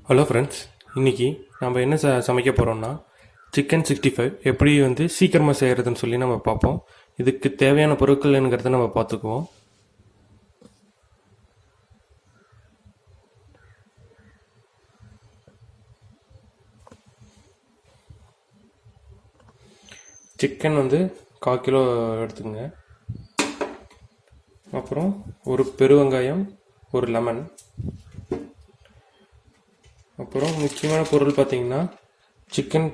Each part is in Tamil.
ஹலோ ஃப்ரெண்ட்ஸ், இன்றைக்கி நம்ம என்ன சமைக்க போகிறோம்னா சிக்கன் 65 எப்படி சீக்கிரமாக செய்கிறதுன்னு சொல்லி நம்ம பார்ப்போம். இதுக்கு தேவையான பொருட்கள் என்னங்கிறத நம்ம பார்த்துக்குவோம். சிக்கன் 1/4 கிலோ எடுத்துக்கங்க. அப்புறம் ஒரு பெருவெங்காயம், ஒரு லெமன். அப்புறம் முக்கியமான பொருள் பார்த்தீங்கன்னா சிக்கன்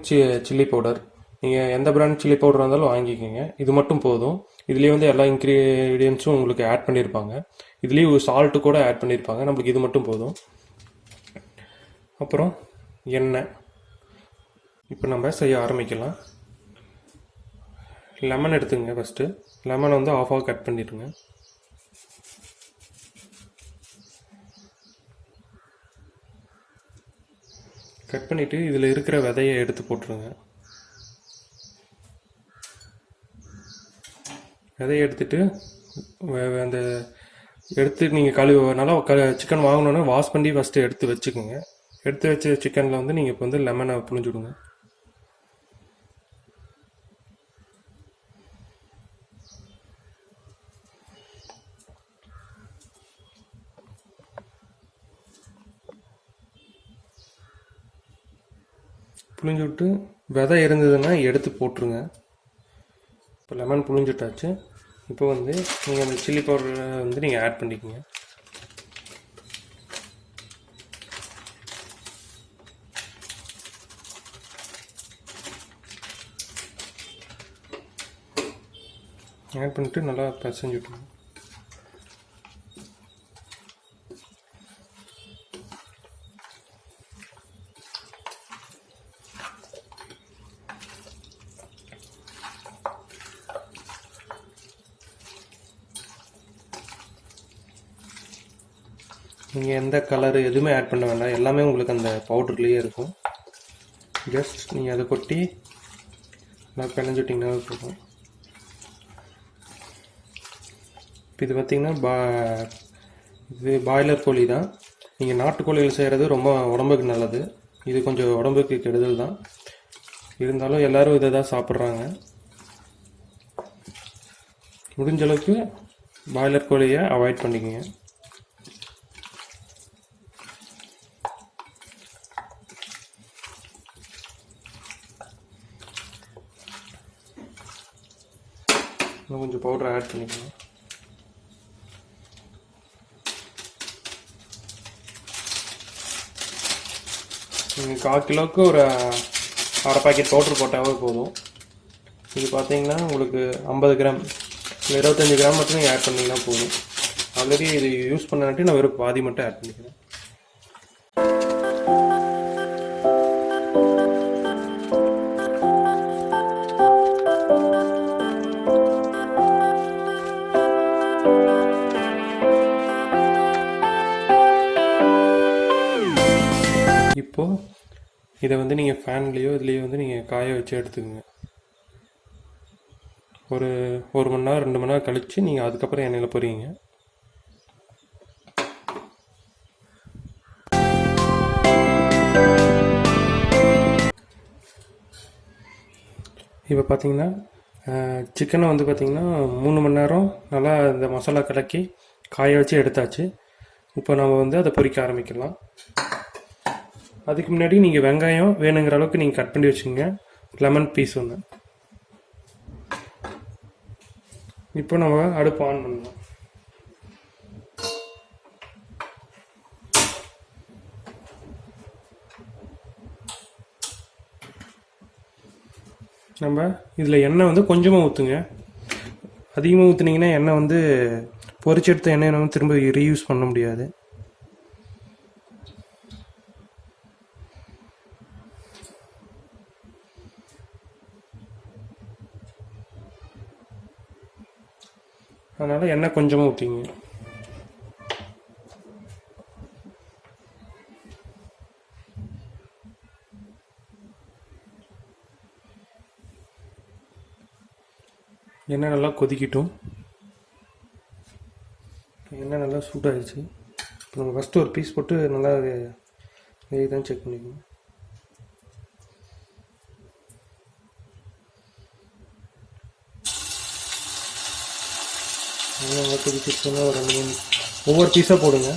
சில்லி பவுடர். நீங்கள் எந்த பிராண்ட் சில்லி பவுடர் இருந்தாலும் வாங்கிக்கோங்க. இது மட்டும் போதும். இதுலேயே எல்லா இன்க்ரீடியன்ஸும் உங்களுக்கு ஆட் பண்ணியிருப்பாங்க. இதுலேயும் சால்ட்டு கூட ஆட் பண்ணியிருப்பாங்க. நம்மளுக்கு இது மட்டும் போதும். அப்புறம் எண்ணெய். இப்போ நம்ம செய்ய ஆரம்பிக்கலாம். லெமன் எடுத்துங்க. ஃபஸ்ட்டு லெமனை ஆஃபாக கட் பண்ணிடுங்க. கட் பண்ணிவிட்டு இதில் இருக்கிற விதையை எடுத்து போட்டுருங்க. விதையை எடுத்துட்டு அந்த நீங்கள் நல்லா சிக்கன் வாங்கினோன்னா வாஷ் பண்ணி ஃபஸ்ட்டு எடுத்து வச்சுக்கோங்க. எடுத்து வச்ச சிக்கனில் நீங்கள் இப்போ லெமனை புழிஞ்சுடுங்க. புழிஞ்சு விட்டு விதை இருந்ததுன்னா எடுத்து போட்டுருங்க. இப்போ லெமன் புழிஞ்சுட்டாச்சு. இப்போ நீங்கள் அந்த சில்லி பவுடரை நீங்கள் ஆட் பண்ணிக்கோங்க. ஆட் பண்ணிட்டு நல்லா பிசைஞ்சு விட்டுருங்க. நீங்கள் எந்த கலரு எதுவுமே ஆட் பண்ண வேண்டாம். எல்லாமே உங்களுக்கு அந்த பவுடர்லேயே இருக்கும். ஜஸ்ட் நீங்கள் அதை கொட்டி நல்லா பிணைஞ்சிட்டிங்கன்னா போதும். இப்போ இது பார்த்திங்கன்னா இது பாய்லர் கோழி தான். நீங்கள் நாட்டுக்கோழிகள் செய்கிறது ரொம்ப உடம்புக்கு நல்லது. இது கொஞ்சம் உடம்புக்கு கெடுதல் தான். இருந்தாலும் எல்லோரும் இதை தான் சாப்பிட்றாங்க. முடிஞ்ச அளவுக்கு பாய்லர் கோழியை அவாய்ட் பண்ணிக்கோங்க. கொஞ்சம் பவுடர் ஆட் பண்ணிக்கணும். நீங்கள் 1/4 கிலோவுக்கு ஒரு அரை பாக்கெட் பவுட்ரு போட்டாவே போதும். இது பார்த்தீங்கன்னா உங்களுக்கு 50 கிராம் இல்லை 25 கிராம் மட்டும் நீங்கள் ஆட் பண்ணிங்கன்னா போதும். ஆல்ரெடி இது யூஸ் பண்ணாட்டி நான் வெறும் பாதி மட்டும் ஆட் பண்ணிக்கிறேன். இப்போது இதை நீங்கள் ஃபேன்லேயோ இதுலேயோ நீங்கள் காய வச்சு எடுத்துக்கோங்க. ஒரு 1 மணி நேரம் 2 மணி நேரம் கழித்து நீங்கள் அதுக்கப்புறம் எண்ணெயில் பொரியுங்க. இப்போ பார்த்தீங்கன்னா சிக்கனை பார்த்தீங்கன்னா 3 மணி நேரம் நல்லா இந்த மசாலா கலக்கி காய வச்சு எடுத்தாச்சு. இப்போ நம்ம அதை பொரிக்க ஆரம்பிக்கலாம். அதுக்கு முன்னாடி நீங்கள் வெங்காயம் வேணுங்கிற அளவுக்கு நீங்கள் கட் பண்ணி வச்சுக்கோங்க. லெமன் பீஸ் ஒன்று. இப்போ நம்ம அடுப்பு ஆன் பண்ணலாம். நம்ம இதில் எண்ணெய் கொஞ்சமாக ஊற்றுங்க. அதிகமாக ஊற்றுனீங்கன்னா எண்ணெய் பொரிச்சு எடுத்த எண்ணெய் திரும்ப ரீயூஸ் பண்ண முடியாது. அதனால் எண்ணெய் கொஞ்சமாக ஊற்றிங்க. எண்ணெய் நல்லா கொதிக்கட்டும். எண்ணெய் நல்லா சூடாகிடுச்சு. இப்போ நம்ம ஃபஸ்ட்டு ஒரு பீஸ் போட்டு நல்லா இதுதான் செக் பண்ணிக்கணும். நல்லா கொதிச்சிருச்சுன்னா ஒரு 2 3 ஒவ்வொரு பீஸாக போடுங்க.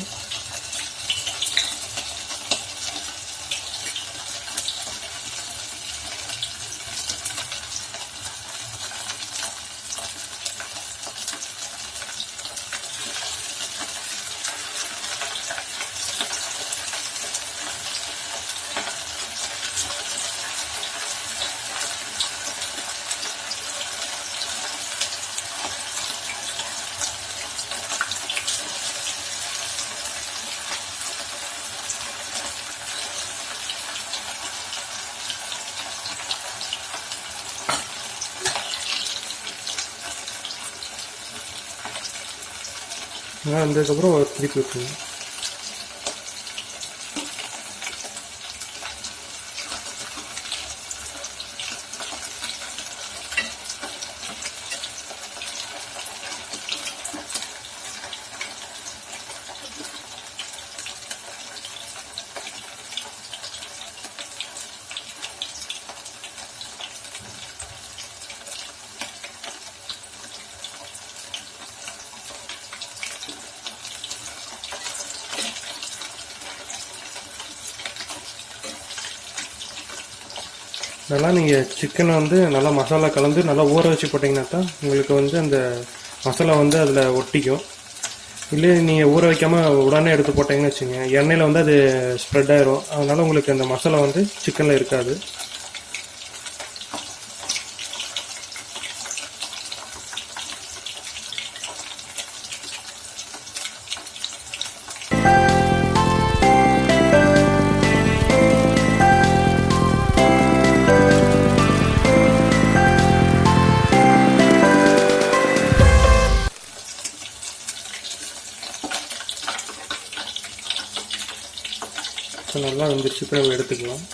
வந்ததுக்கப்புறம் திருப்பி விட்டுருங்க. நல்லா நீங்கள் சிக்கனை வந்து நல்லா மசாலா கலந்து நல்லா ஊற வச்சு போட்டிங்கன்னா தான் உங்களுக்கு வந்து அந்த மசாலா வந்து அதில் ஒட்டிக்கும். இல்லை நீங்கள் ஊற வைக்காமல் உடனே எடுத்து போட்டிங்கன்னு வச்சுங்க, எண்ணெயில் வந்து அது ஸ்ப்ரெட் ஆயிரும். அதனால் உங்களுக்கு அந்த மசாலா வந்து சிக்கனில் இருக்காது. நல்லா வந்துருச்சு. இப்போ நம்ம எடுத்துக்கலாம்.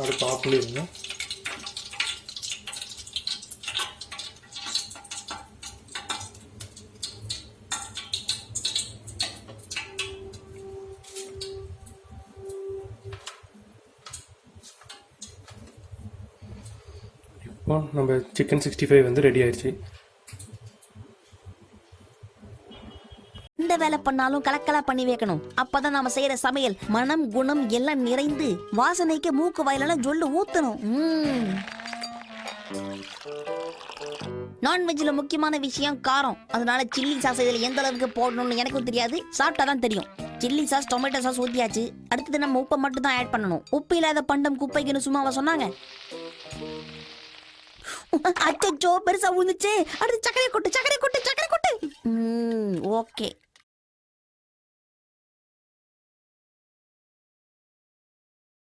அடுப்பு ஆஃப் பண்ணிடுங்க. இப்போ நம்ம சிக்கன் 65 வந்து ரெடி ஆயிடுச்சு. எந்த வேலை பண்ணாலும் கலக்கலா பண்ணி வைக்கணும். அப்பதான் நாம செய்யற சமையல் மனம் குணம் எல்லாம் நிறைந்து வாசனைக்கு மூக்கு வாயிலெல்லாம் ஜொல்லு ஊத்தணும். நான்வெஜ்ல முக்கியமான விஷயம் காரம். அதனால சில்லி சாஸ் இதுல எந்த அளவுக்கு போடணும்னு எனக்கும் தெரியாது, சாப்பிட்டாதான் தெரியும். சில்லி சாஸ், டொமேட்டோ சாஸ் ஊத்தியாச்சு. அடுத்தது நம்ம உப்பை மட்டும் தான் ஆட் பண்ணணும். உப்பு இல்லாத பண்டம் குப்பைக்குன்னு சும்மாவா சொன்னாங்க? அச்சோ, பெருசா விழுந்துச்சு. அடுத்து சக்கரை கொட்டு. ஓகே.